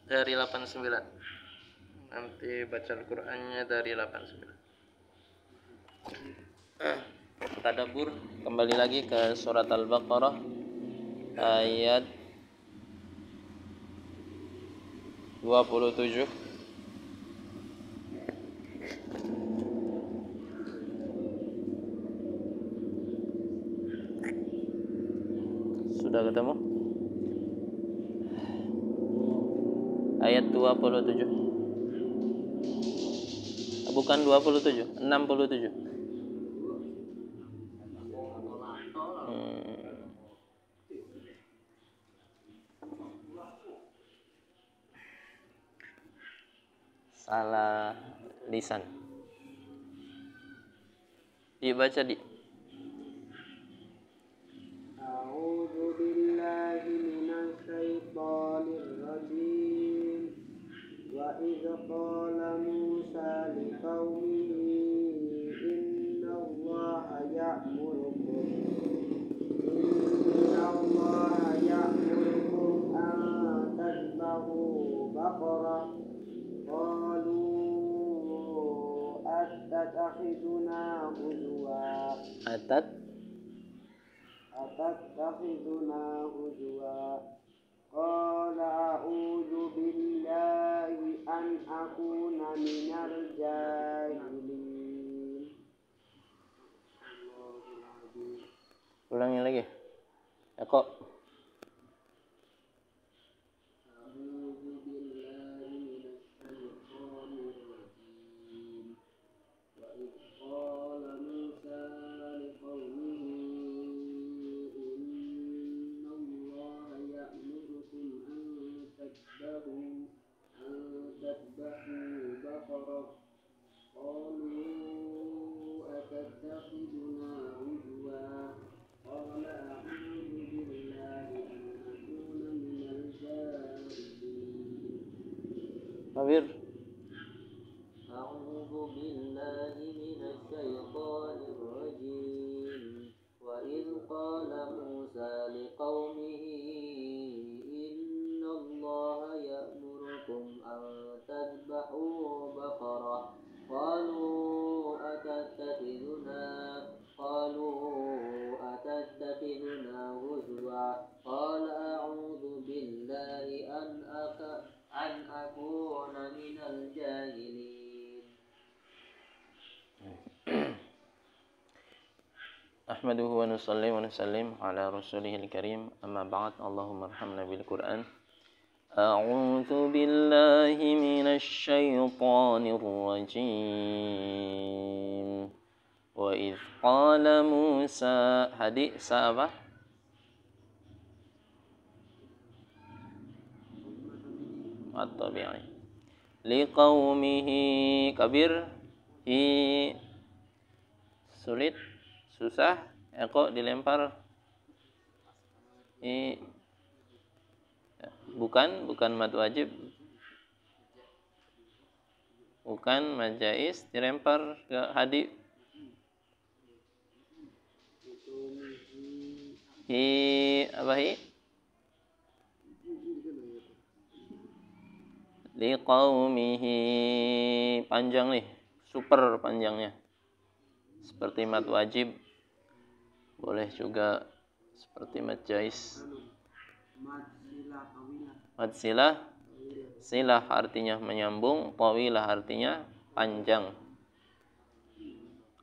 dari 89. Nanti baca Al-Qur'annya dari 89. Tadabbur, kembali lagi ke surat Al-Baqarah ayat 27. Sudah ketemu? Ayat 27. Bukan 27, 67. Salah lisan. Dibaca di. A'udzu billahi minasy syaithanir rajim. Wa idz qala Musa liqaumihi innallaha ya'murukum an tadhbahu baqarah qalu attakhiduna huzwa qala a'udzu billahi an akuna minal jahilin. Ulangi lagi. Ya kok. Mawir. A'udzu billahi minasy syaithanir rajim. Wa idz qala Musa liqaumihi innallaha ya'murukum an tadhbahu baqarah qalu atattakhiduna huzwa qala a'udzu billahi an akuna minal jahilin. Ahmaduhu wa nusallim ala rasulihil karim. Amma ba'd. Allahumma arhamna bil Qur'an. A'udzu billahi minasy syaithanir rajim. Wa idz qala Musa, hadi sa apa? At-tabi'i. Liqaumihi, kabir, hi, sulit, susah, kok dilempar. Bukan mad wajib, bukan mad jaiz, dilempar ke hadi. Hi, apa hi? Liqaumihi, panjang nih, super panjangnya. Seperti mad wajib, boleh juga seperti mad jaiz. Mad silah, silah artinya menyambung, tawilah artinya panjang.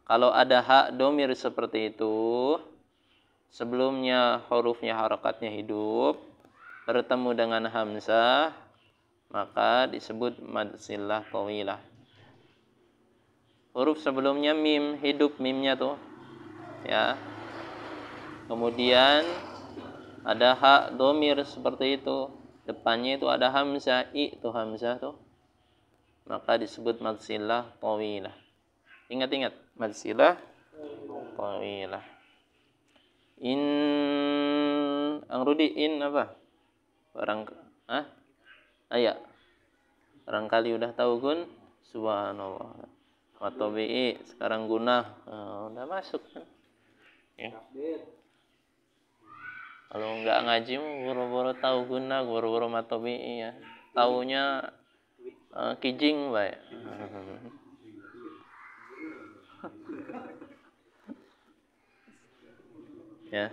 Kalau ada hak domir seperti itu, sebelumnya hurufnya harakatnya hidup, bertemu dengan hamzah, maka disebut mad silah tawilah. Huruf sebelumnya mim, hidup mimnya tuh, ya. Kemudian ada hak domir seperti itu, depannya itu ada hamzah, tuh hamzah tuh, maka disebut mad silah tawilah. Ingat mad silah tawilah. Angrudi apa? Barangkali udah tahu Gun. Subhanallah. Watabi'i sekarang guna. Udah masuk kan? Ya. Kalau nggak ngaji boro-boro tahu guna, boro-boro matabi'i ya. taunya kijing baik. Ya.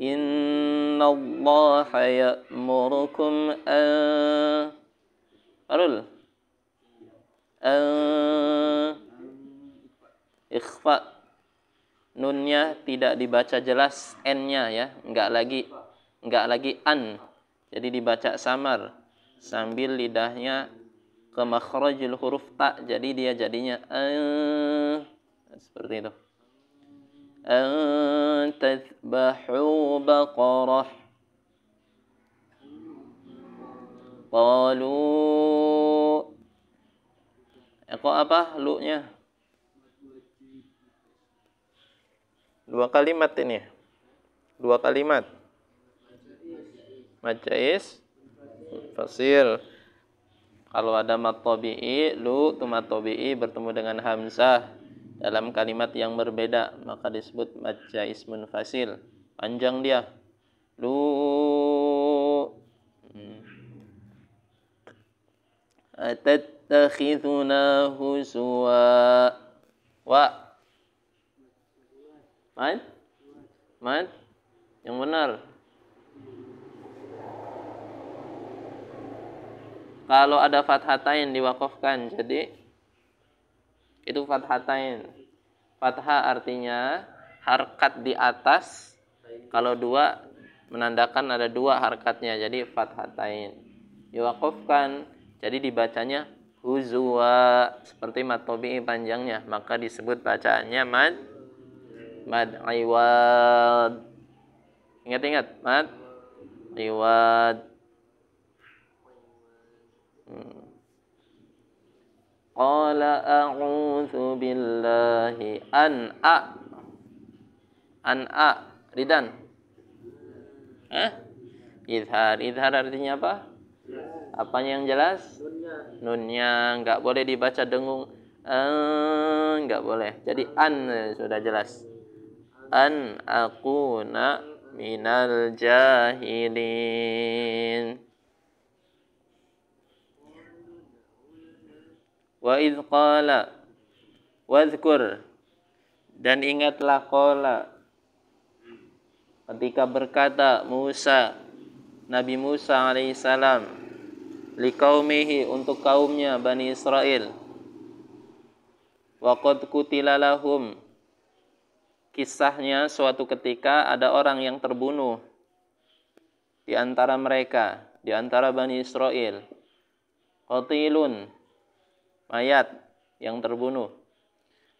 Innallaha ya'murukum Arul ikhfa, nunnya tidak dibaca jelas, n-nya ya, enggak lagi an. Jadi dibaca samar sambil lidahnya ke makhrajul huruf ta, jadi dia jadinya seperti itu. Tadhbahu baqarah. Qalu, kok apa lu-nya? Dua kalimat ini. Dua kalimat. Majais, fasil. Kalau ada mat tabi'i, lu tu mat tabi'i bertemu dengan hamzah dalam kalimat yang berbeda, maka disebut majais munfasil. Panjang dia. Lu atattakhiduna huzwa. Wa. Man? Yang benar. Kalau ada fathatain diwakafkan, jadi itu fathatain. Fathah artinya harkat di atas. Kalau dua menandakan ada dua harkatnya, jadi fathatain. Diwakafkan, jadi dibacanya huzwa seperti mat tabi'i panjangnya, maka disebut bacaannya mad iwad. Ingat mad iwad. Qala a'udzu billahi an ridan. Idhar artinya apa? Apanya yang jelas? Nunnya enggak boleh dibaca dengung. Enggak boleh. Jadi an sudah jelas. An akuna minal jahilin. Wa idh qala wadhkur, dan ingatlah qala ketika berkata Nabi Musa alaihissalam liqaumihi, untuk kaumnya Bani Israel, wa qad qutila lahum, kisahnya suatu ketika ada orang yang terbunuh di antara mereka, di antara Bani Israel. Qatilun, mayat yang terbunuh.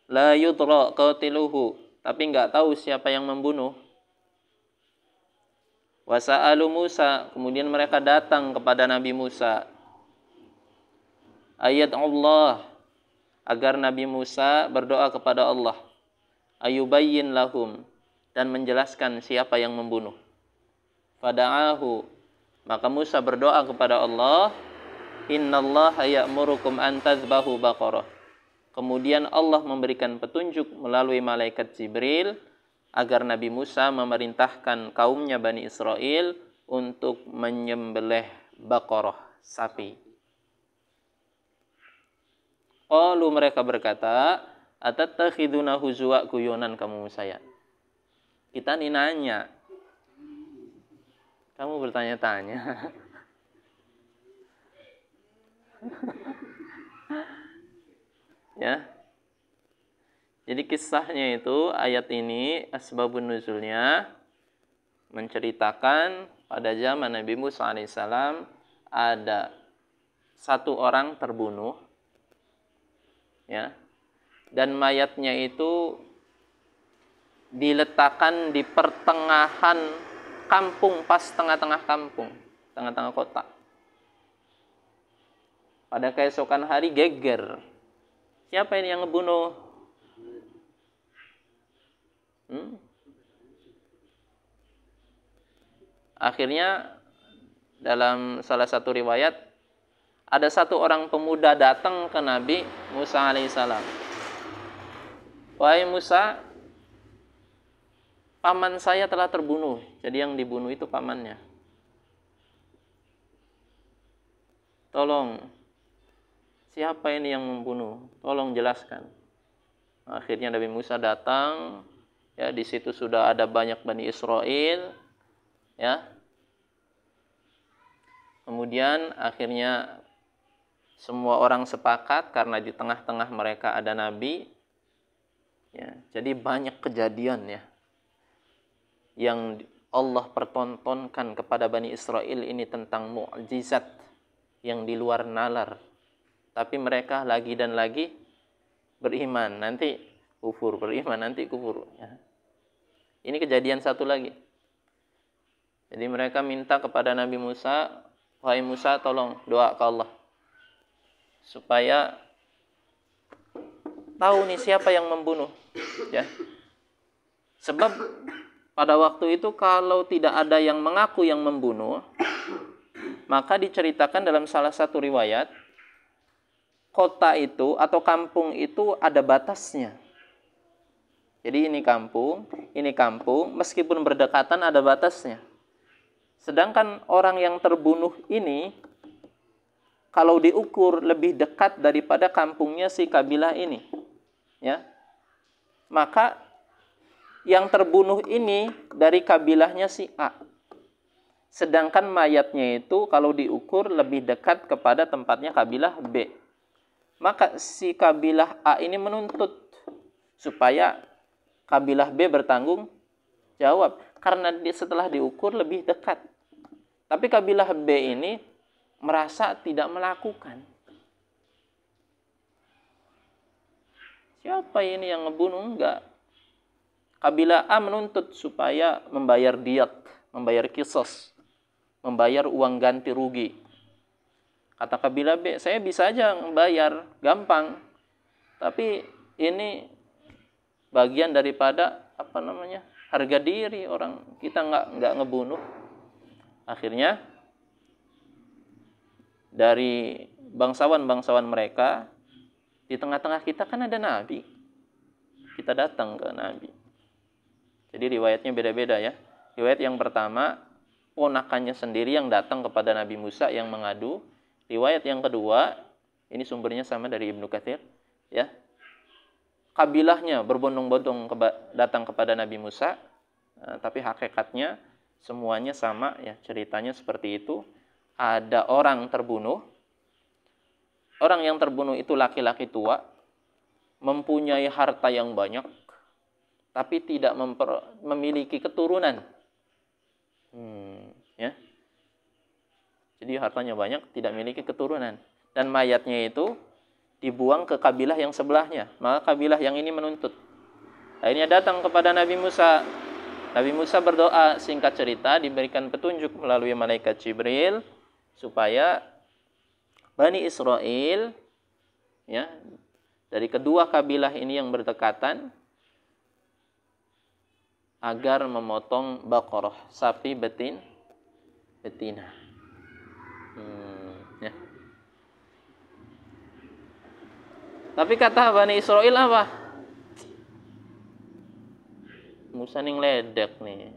La yudra qatiluhu, tapi enggak tahu siapa yang membunuh. Wa sa'alu Musa, kemudian mereka datang kepada Nabi Musa. Ayat Allah, agar Nabi Musa berdoa kepada Allah. Ayubayyin lahum, dan menjelaskan siapa yang membunuh. Fada'ahu, maka Musa berdoa kepada Allah. Innallaha ya'murukum an tadhbahu baqarah. Kemudian Allah memberikan petunjuk melalui malaikat Jibril agar Nabi Musa memerintahkan kaumnya Bani Israel untuk menyembelih baqarah, sapi. Qalu, mereka berkata, atattakhiduna huzwa, guyonan kamu saya. Kita nih nanya, kamu bertanya-tanya. Ya. Jadi kisahnya itu, ayat ini asbabun nuzulnya menceritakan pada zaman Nabi Musa alaihissalam ada satu orang terbunuh, ya, dan mayatnya itu diletakkan di pertengahan kampung, pas tengah-tengah kampung, tengah-tengah kota. Pada keesokan hari geger, siapa ini yang ngebunuh? Akhirnya dalam salah satu riwayat ada satu orang pemuda datang ke Nabi Musa alaihissalam. Wahai Musa, paman saya telah terbunuh. Jadi yang dibunuh itu pamannya. tolong, siapa ini yang membunuh? Tolong jelaskan. Akhirnya Nabi Musa datang, ya di situ sudah ada banyak Bani Israel, ya. Kemudian akhirnya semua orang sepakat karena di tengah-tengah mereka ada Nabi, ya. Jadi banyak kejadian ya yang Allah pertontonkan kepada Bani Israel ini tentang mukjizat yang di luar nalar. Tapi mereka lagi dan lagi beriman, nanti kufur, beriman, nanti kufur. Ya. Ini kejadian satu lagi. Jadi mereka minta kepada Nabi Musa, wahai Musa, tolong doa ke Allah. Supaya tahu nih siapa yang membunuh. Ya. Sebab pada waktu itu kalau tidak ada yang mengaku yang membunuh, maka diceritakan dalam salah satu riwayat, kota itu atau kampung itu ada batasnya. Jadi ini kampung, meskipun berdekatan ada batasnya. Sedangkan orang yang terbunuh ini, kalau diukur lebih dekat daripada kampungnya si kabilah ini, ya, maka yang terbunuh ini dari kabilahnya si A. Sedangkan mayatnya itu kalau diukur lebih dekat kepada tempatnya kabilah B. Maka si kabilah A ini menuntut supaya kabilah B bertanggung jawab. Karena setelah diukur lebih dekat. Tapi kabilah B ini merasa tidak melakukan. Siapa ini yang ngebunuh? Enggak. Kabilah A menuntut supaya membayar diyat, membayar kisos, membayar uang ganti rugi. Kata kabilah B, saya bisa aja membayar, gampang. Tapi ini bagian daripada harga diri orang, kita nggak ngebunuh. Akhirnya dari bangsawan mereka, di tengah-tengah kita kan ada Nabi. Kita datang ke Nabi. Jadi riwayatnya beda-beda ya. Riwayat yang pertama, ponakannya sendiri yang datang kepada Nabi Musa yang mengadu. Riwayat yang kedua, ini sumbernya sama dari Ibnu Katsir, ya. Kabilahnya berbondong-bondong datang kepada Nabi Musa, tapi hakikatnya semuanya sama, ya. Ceritanya seperti itu. Ada orang terbunuh. Orang yang terbunuh itu laki-laki tua, mempunyai harta yang banyak, tapi tidak memiliki keturunan. Ya. Jadi hartanya banyak, tidak memiliki keturunan. Dan mayatnya itu dibuang ke kabilah yang sebelahnya. Maka kabilah yang ini menuntut. Akhirnya datang kepada Nabi Musa. Nabi Musa berdoa, singkat cerita, diberikan petunjuk melalui malaikat Jibril, supaya Bani Israel, ya, dari kedua kabilah ini yang berdekatan, agar memotong baqarah, sapi betina. Ya. Tapi kata Bani Israel apa? Musa nih ngeledek nih.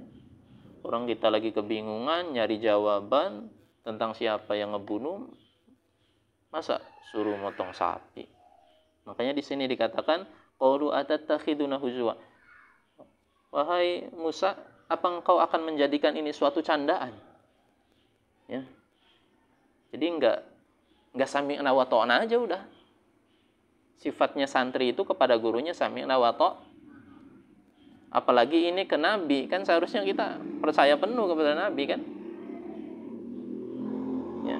Orang kita lagi kebingungan nyari jawaban tentang siapa yang ngebunuh. Masa suruh motong sapi? Makanya di sini dikatakan qalu atattakhiduna huzwa. Wahai Musa, apa engkau akan menjadikan ini suatu candaan? Ya. Jadi enggak sami'na wa ta'na aja udah. Sifatnya santri itu kepada gurunya sami'na wa ta'. Apalagi ini ke Nabi, kan seharusnya kita percaya penuh kepada Nabi kan? Ya.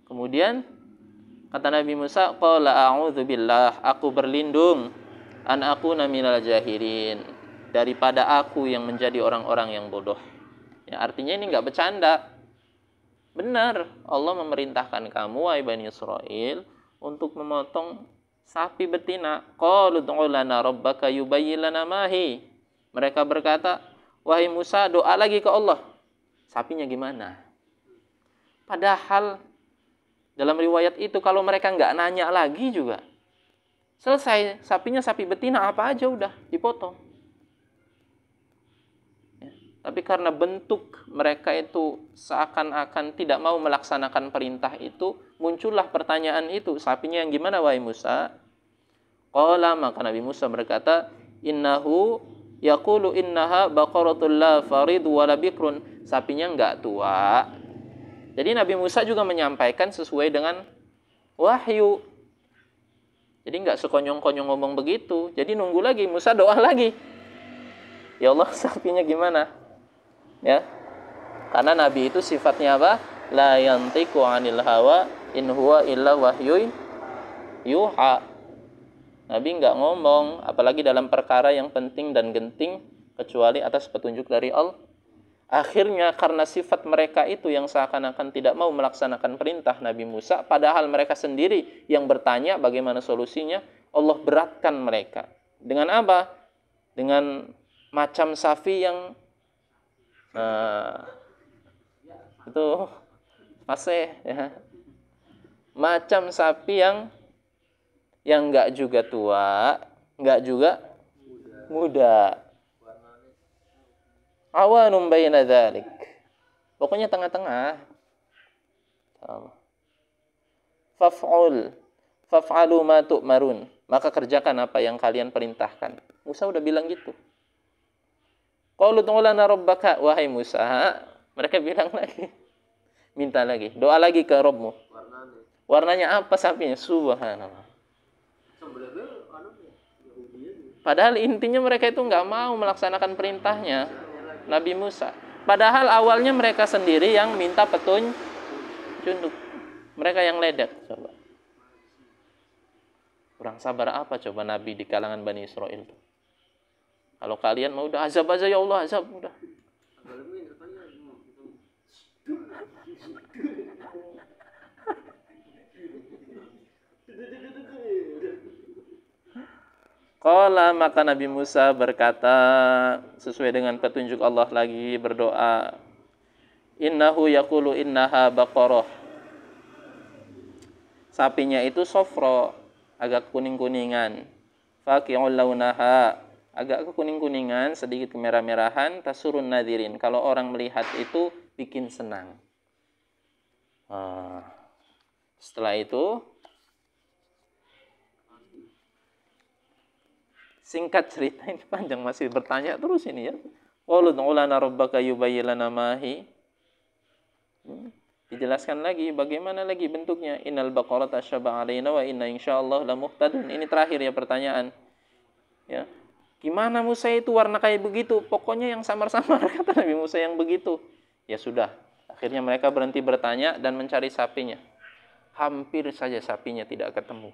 Kemudian kata Nabi Musa, qala a'udzu billah, aku berlindung an akuna minal jahilin, daripada aku yang menjadi orang-orang yang bodoh. Ya, artinya ini enggak bercanda. Benar, Allah memerintahkan kamu, wahai Bani Israel, untuk memotong sapi betina. Qalu ud'u lana rabbaka yubayyin lana ma hi. Mereka berkata, wahai Musa, doa lagi ke Allah. Sapinya gimana? Padahal dalam riwayat itu kalau mereka nggak nanya lagi juga, selesai, sapinya sapi betina apa aja udah dipotong. Ya. Tapi karena bentuk mereka itu seakan-akan tidak mau melaksanakan perintah itu, muncullah pertanyaan itu, sapinya yang gimana wahai Musa? Qala, maka Nabi Musa berkata, innahu yaqulu innaha baqaratul la farid wala bikrun. Sapinya enggak tua. Jadi Nabi Musa juga menyampaikan sesuai dengan wahyu. Jadi enggak sekonyong-konyong ngomong begitu. Jadi nunggu lagi, Musa doa lagi. Ya Allah, sapinya gimana? Ya. Karena Nabi itu sifatnya apa? La yantiqu 'anil hawa in huwa illa wahyun yuha. Nabi nggak ngomong, apalagi dalam perkara yang penting dan genting, kecuali atas petunjuk dari Allah. Akhirnya karena sifat mereka itu yang seakan-akan tidak mau melaksanakan perintah Nabi Musa, padahal mereka sendiri yang bertanya bagaimana solusinya, Allah beratkan mereka. Dengan apa? Dengan macam sapi yang itu fase, ya. Macam sapi yang enggak juga tua, enggak juga muda. Awanum baina dzalik. Pokoknya tengah-tengah. Faf'alu ma tu'marun. Maka kerjakan apa yang kalian perintahkan. Musa udah bilang gitu. Qalu ud'u lana rabbaka, wahai Musa, mereka bilang lagi. Minta lagi, doa lagi ke Rabbmu. Warnanya apa sapinya? Subhanallah. Padahal intinya mereka itu nggak mau melaksanakan perintahnya Nabi Musa. Padahal awalnya mereka sendiri yang minta petunjuk. Mereka yang ledek. Coba. Kurang sabar apa coba Nabi di kalangan Bani Israel itu? Kalau kalian mau udah azab aja ya Allah, azab udah. Qala, maka Nabi Musa berkata sesuai dengan petunjuk Allah lagi berdoa, innahu yaqulu innaha baqarah. Sapinya itu sofro, agak kuning-kuningan. Faqi'ul launaha, agak kekuning-kuningan, sedikit kemerah-merahan, tasurun nadirin. Kalau orang melihat itu bikin senang. Setelah itu singkat cerita, ini panjang, masih bertanya terus ini ya. Qalu ud'u lana rabbaka yubayyin lana ma hi. Dijelaskan lagi bagaimana lagi bentuknya. Innal baqarata tashabaha 'alaina wa inna insyaallah la muhtadun. Ini terakhir ya pertanyaan. Ya. Gimana Musa itu warna kayak begitu? Pokoknya yang samar-samar, kata Nabi Musa, yang begitu. Ya sudah. Akhirnya mereka berhenti bertanya dan mencari sapinya. Hampir saja sapinya tidak ketemu.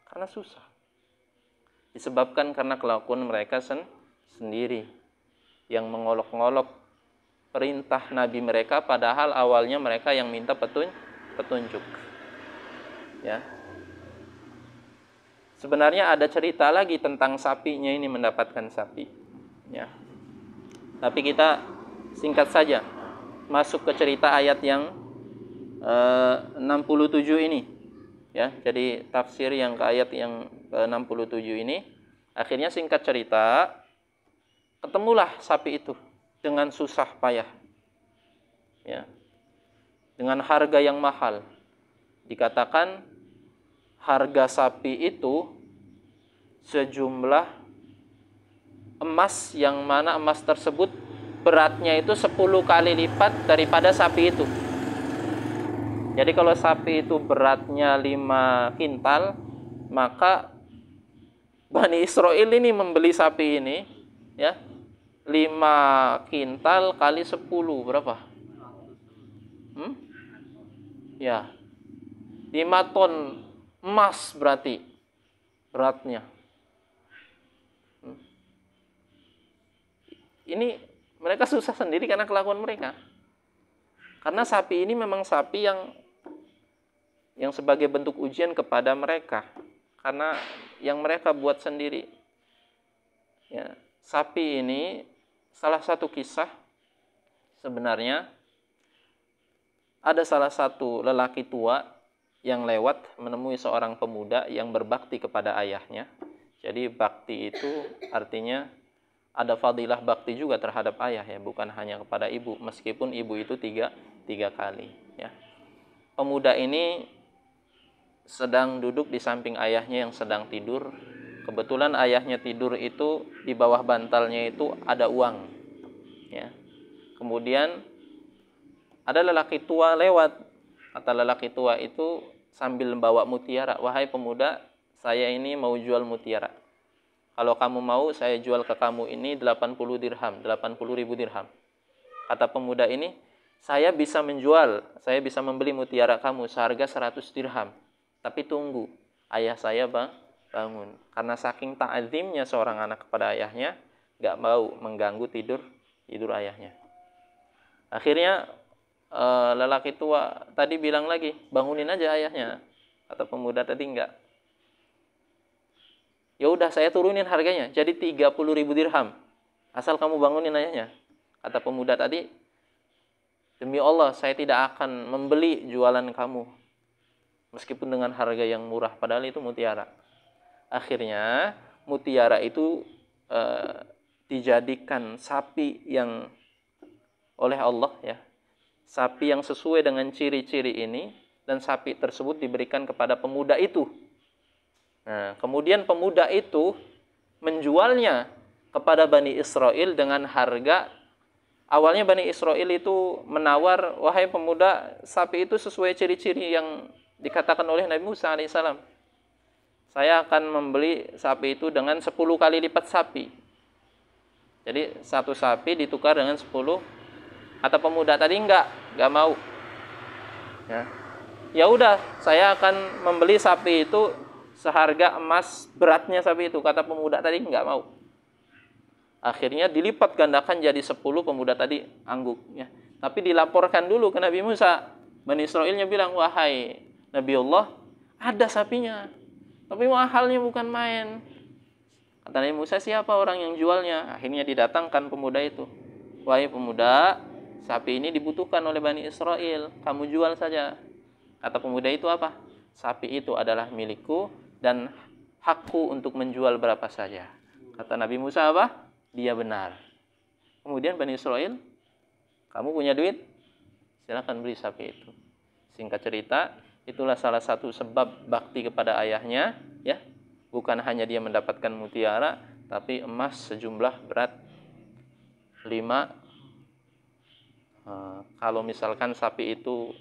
Karena susah. Disebabkan karena kelakuan mereka sendiri yang mengolok-ngolok perintah Nabi mereka, padahal awalnya mereka yang minta petunjuk. Ya. Sebenarnya ada cerita lagi tentang sapinya ini mendapatkan sapi. Ya. Tapi kita singkat saja masuk ke cerita ayat yang 67 ini. Ya, jadi tafsir yang ke ayat yang ke-67 ini, akhirnya singkat cerita, ketemulah sapi itu dengan susah payah. Ya. Dengan harga yang mahal. Dikatakan harga sapi itu sejumlah emas, yang mana emas tersebut beratnya itu 10 kali lipat daripada sapi itu. Jadi kalau sapi itu beratnya 5 kintal, maka Bani Israel ini membeli sapi ini, ya, 5 kintal kali 10 berapa? Ya, 5 ton emas berarti beratnya. Ini mereka susah sendiri karena kelakuan mereka. Karena sapi ini memang sapi yang sebagai bentuk ujian kepada mereka, karena yang mereka buat sendiri. Ya, sapi ini salah satu kisah sebenarnya, ada salah satu lelaki tua yang lewat menemui seorang pemuda yang berbakti kepada ayahnya. Jadi bakti itu artinya ada fadilah bakti juga terhadap ayah ya, bukan hanya kepada ibu, meskipun ibu itu tiga kali ya. Pemuda ini sedang duduk di samping ayahnya yang sedang tidur. Kebetulan ayahnya tidur itu di bawah bantalnya itu ada uang ya. Kemudian ada lelaki tua lewat. Kata lelaki tua itu sambil membawa mutiara, "Wahai pemuda, saya ini mau jual mutiara. Kalau kamu mau, saya jual ke kamu ini 80 dirham, 80.000 dirham." Kata pemuda ini, "Saya bisa menjual, saya bisa membeli mutiara kamu seharga 100 dirham. Tapi tunggu, ayah saya bangun." Karena saking ta'zimnya seorang anak kepada ayahnya, gak mau mengganggu tidur ayahnya. Akhirnya lelaki tua tadi bilang lagi, "Bangunin aja ayahnya." Kata pemuda tadi, "Enggak. Ya udah, saya turunin harganya jadi 30.000 dirham. Asal kamu bangunin ayahnya." Kata pemuda tadi, "Demi Allah, saya tidak akan membeli jualan kamu meskipun dengan harga yang murah, padahal itu mutiara." Akhirnya mutiara itu dijadikan sapi yang oleh Allah ya. Sapi yang sesuai dengan ciri-ciri ini, dan sapi tersebut diberikan kepada pemuda itu. Nah, kemudian pemuda itu menjualnya kepada Bani Israel dengan harga. Awalnya Bani Israel itu menawar, "Wahai pemuda, sapi itu sesuai ciri-ciri yang dikatakan oleh Nabi Musa alaihissalam. Saya akan membeli sapi itu dengan 10 kali lipat sapi." Jadi satu sapi ditukar dengan 10. Kata pemuda tadi, enggak mau. Ya udah, saya akan membeli sapi itu seharga emas beratnya sapi itu. Kata pemuda tadi, enggak mau. Akhirnya dilipat gandakan jadi 10, pemuda tadi angguk ya. Tapi dilaporkan dulu ke Nabi Musa. Bani Israilnya bilang, "Wahai Nabi Allah, ada sapinya, tapi mahalnya bukan main." Kata Nabi Musa, "Siapa orang yang jualnya?" Akhirnya didatangkan pemuda itu. "Wahai pemuda, sapi ini dibutuhkan oleh Bani Israel, kamu jual saja." Kata pemuda itu apa? "Sapi itu adalah milikku dan hakku untuk menjual berapa saja." Kata Nabi Musa apa? Dia benar. Kemudian Bani Israel, "Kamu punya duit? Silakan beli sapi itu." Singkat cerita, itulah salah satu sebab bakti kepada ayahnya ya. Bukan hanya dia mendapatkan mutiara, tapi emas sejumlah berat 5. Kalau misalkan sapi itu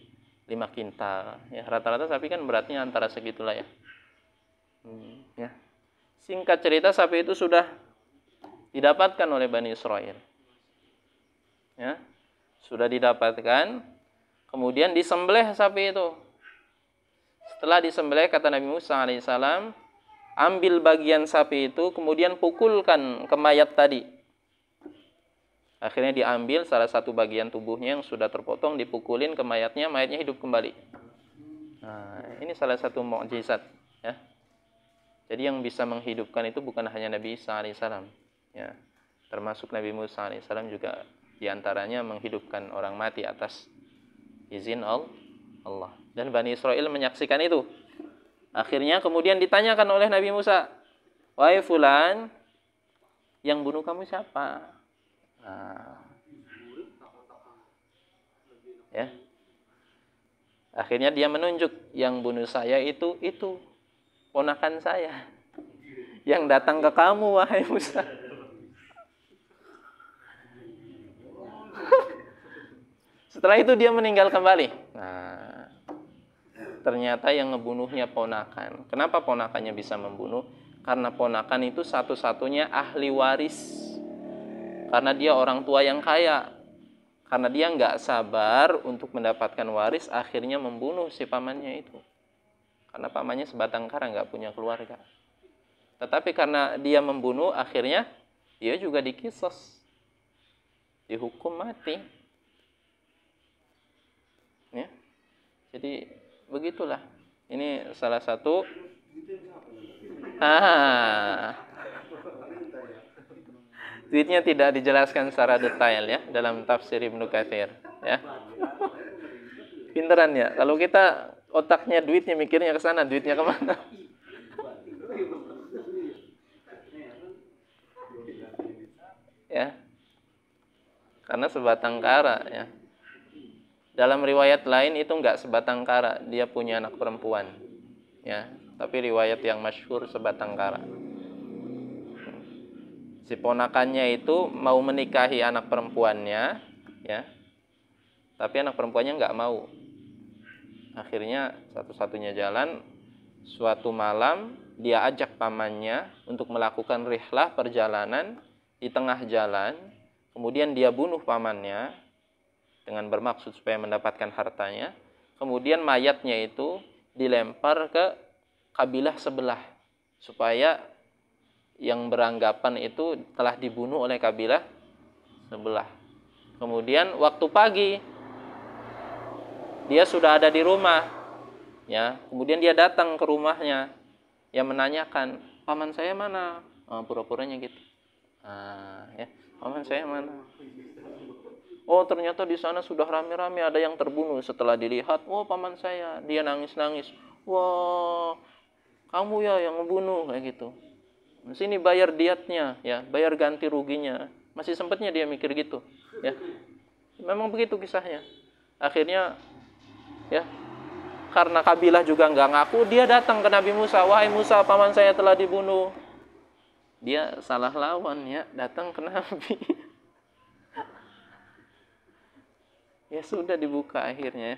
5 kintal ya, rata-rata sapi kan beratnya antara segitulah ya. Ya. Singkat cerita, sapi itu sudah didapatkan oleh Bani Israel ya, sudah didapatkan. Kemudian disembelih sapi itu. Setelah disembelih, kata Nabi Musa alaihissalam, "Ambil bagian sapi itu, kemudian pukulkan ke mayat tadi." Akhirnya diambil salah satu bagian tubuhnya yang sudah terpotong, dipukulin ke mayatnya, mayatnya hidup kembali. Nah, ini salah satu mukjizat ya. Jadi yang bisa menghidupkan itu bukan hanya Nabi Isa alaihissalam ya, termasuk Nabi Musa alaihissalam juga diantaranya menghidupkan orang mati atas izin Allah. Dan Bani Israel menyaksikan itu. Akhirnya kemudian ditanyakan oleh Nabi Musa, "Wahai fulan, yang bunuh kamu siapa?" Nah, ya. Akhirnya dia menunjuk, "Yang bunuh saya itu ponakan saya yang datang ke kamu, wahai Musa." Setelah itu dia meninggal kembali. Nah, ternyata yang ngebunuhnya ponakan. Kenapa ponakannya bisa membunuh? Karena ponakan itu satu-satunya ahli waris. Karena dia orang tua yang kaya. Karena dia nggak sabar untuk mendapatkan waris, akhirnya membunuh si pamannya itu. Karena pamannya sebatang kara, nggak punya keluarga. Tetapi karena dia membunuh, akhirnya dia juga dikisos, dihukum mati. Ya. Jadi begitulah. Ini salah satu. Duitnya tidak dijelaskan secara detail ya dalam tafsir Ibnu Katsir ya. Pinteran ya. Kalau kita otaknya duitnya mikirnya ke sana, duitnya kemana? Ya. Karena sebatang kara, ya. Dalam riwayat lain itu enggak sebatang kara, dia punya anak perempuan. Ya, tapi riwayat yang masyhur sebatang kara. Si ponakannya itu mau menikahi anak perempuannya, ya. Tapi anak perempuannya enggak mau. Akhirnya satu-satunya jalan, suatu malam dia ajak pamannya untuk melakukan rihlah perjalanan. Di tengah jalan, kemudian dia bunuh pamannya dengan bermaksud supaya mendapatkan hartanya. Kemudian mayatnya itu dilempar ke kabilah sebelah supaya yang beranggapan itu telah dibunuh oleh kabilah sebelah. Kemudian waktu pagi dia sudah ada di rumah, ya. Kemudian dia datang ke rumahnya, yang menanyakan, paman saya mana? Pura-puranya gitu. Ya, paman saya mana? Oh, ternyata di sana sudah rame-rame ada yang terbunuh. Setelah dilihat, oh paman saya, dia nangis-nangis. Wah, kamu ya yang membunuh, kayak gitu. Sini bayar diatnya, ya, bayar ganti ruginya. Masih sempatnya dia mikir gitu, ya. Memang begitu kisahnya. Akhirnya, ya, karena kabilah juga nggak ngaku, dia datang ke Nabi Musa. Wahai Musa, paman saya telah dibunuh. Dia salah lawan, ya, datang ke Nabi. Ya sudah dibuka akhirnya.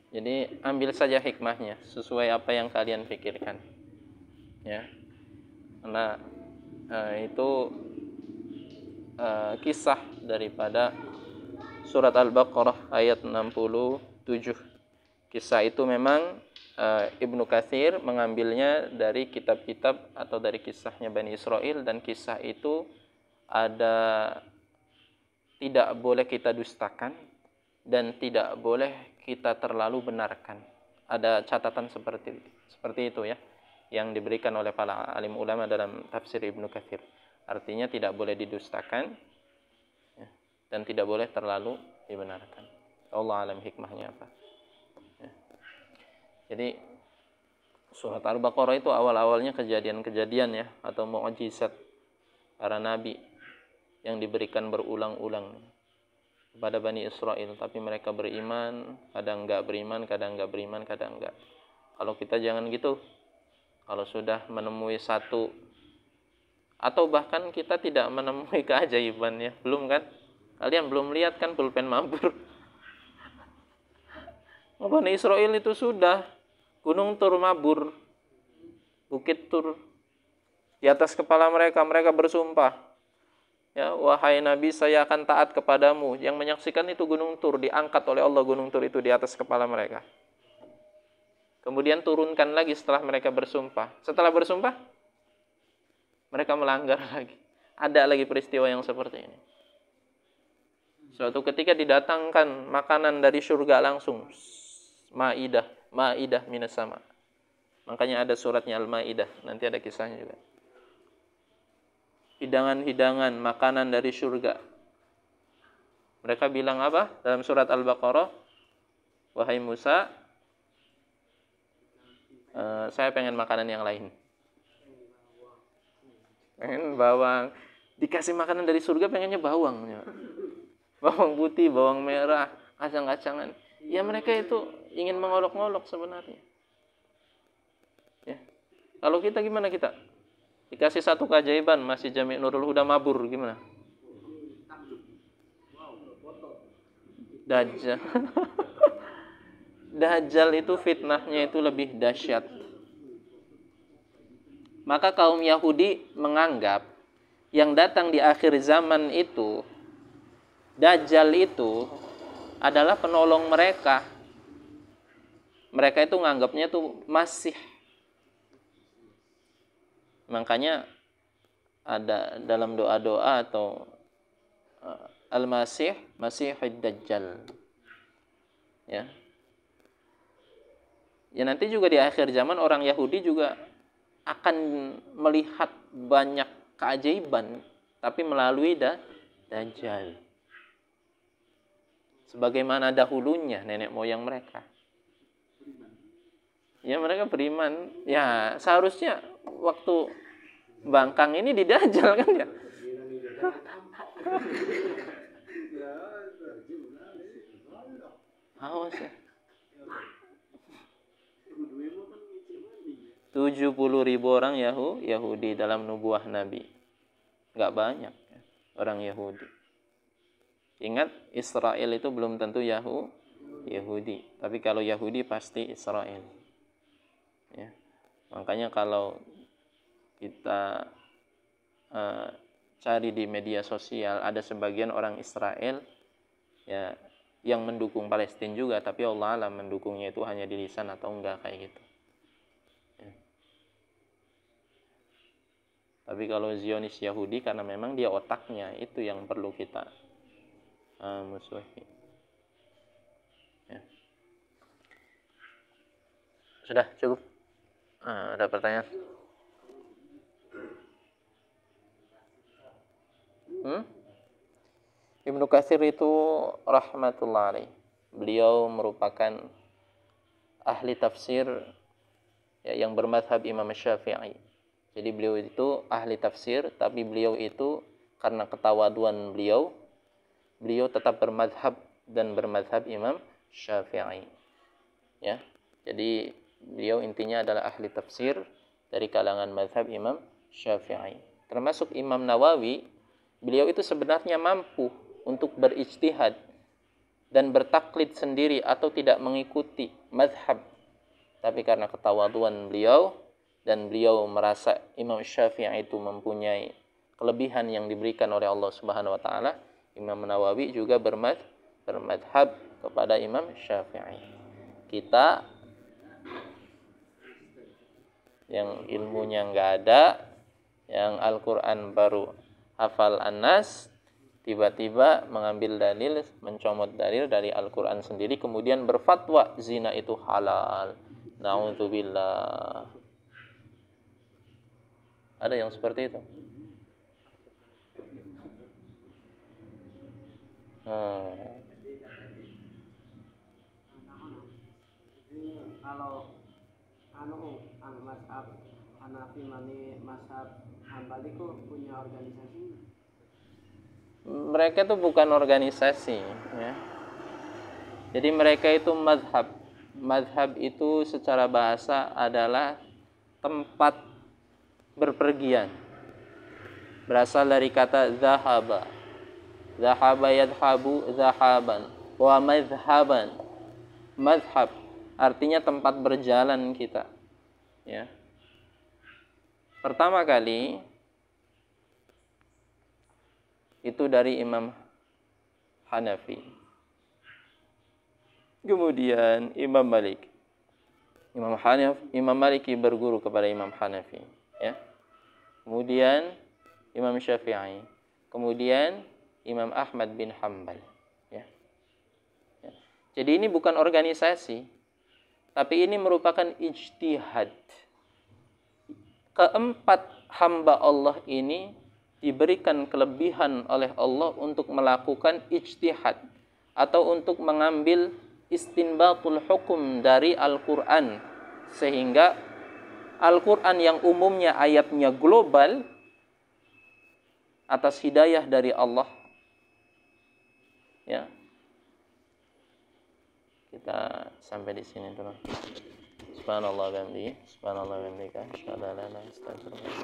Jadi ambil saja hikmahnya sesuai apa yang kalian pikirkan. Ya. Karena itu kisah daripada surat Al-Baqarah ayat 67. Kisah itu memang Ibnu Katsir mengambilnya dari kitab-kitab atau dari kisahnya Bani Israel, dan kisah itu ada tidak boleh kita dustakan dan tidak boleh kita terlalu benarkan. Ada catatan seperti itu, ya, yang diberikan oleh para alim ulama dalam tafsir Ibnu Katsir. Artinya tidak boleh didustakan, ya, dan tidak boleh terlalu dibenarkan. Allah alam hikmahnya apa. Ya. Jadi surat Al-Baqarah itu awal-awalnya kejadian-kejadian, ya, atau mukjizat para nabi yang diberikan berulang-ulang kepada Bani Israel, tapi mereka beriman, kadang enggak beriman, kadang enggak beriman, kadang enggak. Kalau kita jangan gitu. Kalau sudah menemui satu, atau bahkan kita tidak menemui keajaiban, ya, belum kan? Kalian belum lihat kan pulpen mabur? Bani Israel itu sudah gunung Tur mabur, bukit Tur di atas kepala mereka. Mereka bersumpah, ya, wahai Nabi, saya akan taat kepadamu. Yang menyaksikan itu gunung Tur, diangkat oleh Allah gunung Tur itu di atas kepala mereka. Kemudian turunkan lagi setelah mereka bersumpah. Setelah bersumpah, mereka melanggar lagi. Ada lagi peristiwa yang seperti ini. Suatu ketika didatangkan makanan dari surga langsung. Ma'idah minas sama. Makanya ada suratnya Al-Ma'idah. Nanti ada kisahnya juga. Hidangan-hidangan makanan dari surga. Mereka bilang apa? Dalam surat Al-Baqarah, wahai Musa, saya pengen makanan yang lain. Pengen bawang. Dikasih makanan dari surga pengennya bawang. Ya. Bawang putih, bawang merah, kacang-kacangan. Ya mereka itu ingin mengolok-ngolok sebenarnya. Ya. Kalau kita gimana kita? Dikasih satu keajaiban, masih Jami' Nurul Huda mabur, gimana? Dajjal. Dajjal itu fitnahnya itu lebih dahsyat. Maka kaum Yahudi menganggap yang datang di akhir zaman itu, Dajjal itu adalah penolong mereka. Mereka itu menganggapnya itu Masih. Makanya ada dalam doa-doa atau Al-Masih, Masihid Dajjal. Ya. Ya nanti juga di akhir zaman orang Yahudi juga akan melihat banyak keajaiban, tapi melalui Dajjal. Sebagaimana dahulunya nenek moyang mereka. Ya mereka beriman. Ya seharusnya waktu bangkang ini didajal kan ya. Awas ya. 70.000 orang Yahudi dalam nubuah Nabi. Nggak banyak ya, orang Yahudi. Ingat, Israel itu belum tentu Yahudi. Tapi kalau Yahudi pasti Israel. Ya. Makanya kalau kita cari di media sosial, ada sebagian orang Israel ya yang mendukung Palestina juga, tapi Allah alam mendukungnya itu hanya di lisan atau enggak kayak gitu. Ya. Tapi kalau Zionis Yahudi, karena memang dia otaknya, itu yang perlu kita musuhi. Ya. Sudah cukup. Ada pertanyaan? Ibnu Katsir itu rahmatullah alaih. Beliau merupakan ahli tafsir ya, yang bermadhab Imam Syafi'i. Jadi beliau itu ahli tafsir, tapi beliau itu karena ketawaduan beliau tetap bermadhab dan bermadhab Imam Syafi'i. Ya, jadi beliau intinya adalah ahli tafsir dari kalangan madhab Imam Syafi'i. Termasuk Imam Nawawi, beliau itu sebenarnya mampu untuk berijtihad dan bertaklid sendiri atau tidak mengikuti madhab. Tapi karena ketawaduan beliau dan beliau merasa Imam Syafi'i itu mempunyai kelebihan yang diberikan oleh Allah Subhanahu wa taala, Imam Nawawi juga bermadhab kepada Imam Syafi'i. Kita yang ilmunya enggak ada, yang Al-Qur'an baru hafal An-Nas, tiba-tiba mengambil dalil, mencomot dalil dari Al-Qur'an sendiri, kemudian berfatwa zina itu halal. Na'udzubillah. Ada yang seperti itu? Kalau mazhab Hanafi mani mazhab Hambali kok punya organisasi? Mereka itu bukan organisasi ya. Jadi mereka itu madhab. Madhab itu secara bahasa adalah tempat berpergian. Berasal dari kata zahaba. Zahaba yadhabu zahaban. Wa madhaban. Madhab artinya tempat berjalan kita. Ya. Pertama kali itu dari Imam Hanafi. Kemudian Imam Malik. Imam Maliki berguru kepada Imam Hanafi, ya. Kemudian Imam Syafi'i. Kemudian Imam Ahmad bin Hanbal, ya. Ya. Jadi ini bukan organisasi, tapi ini merupakan ijtihad. Keempat hamba Allah ini diberikan kelebihan oleh Allah untuk melakukan ijtihad atau untuk mengambil istinbatul hukum dari Al-Quran, sehingga Al-Quran yang umumnya ayatnya global atas hidayah dari Allah, ya. Kita sampai di sini dulu. Subhanallah wa bihamdihi, subhanallah wa bihamdika, asyhadu an la ilaha illa anta, astaghfiruka.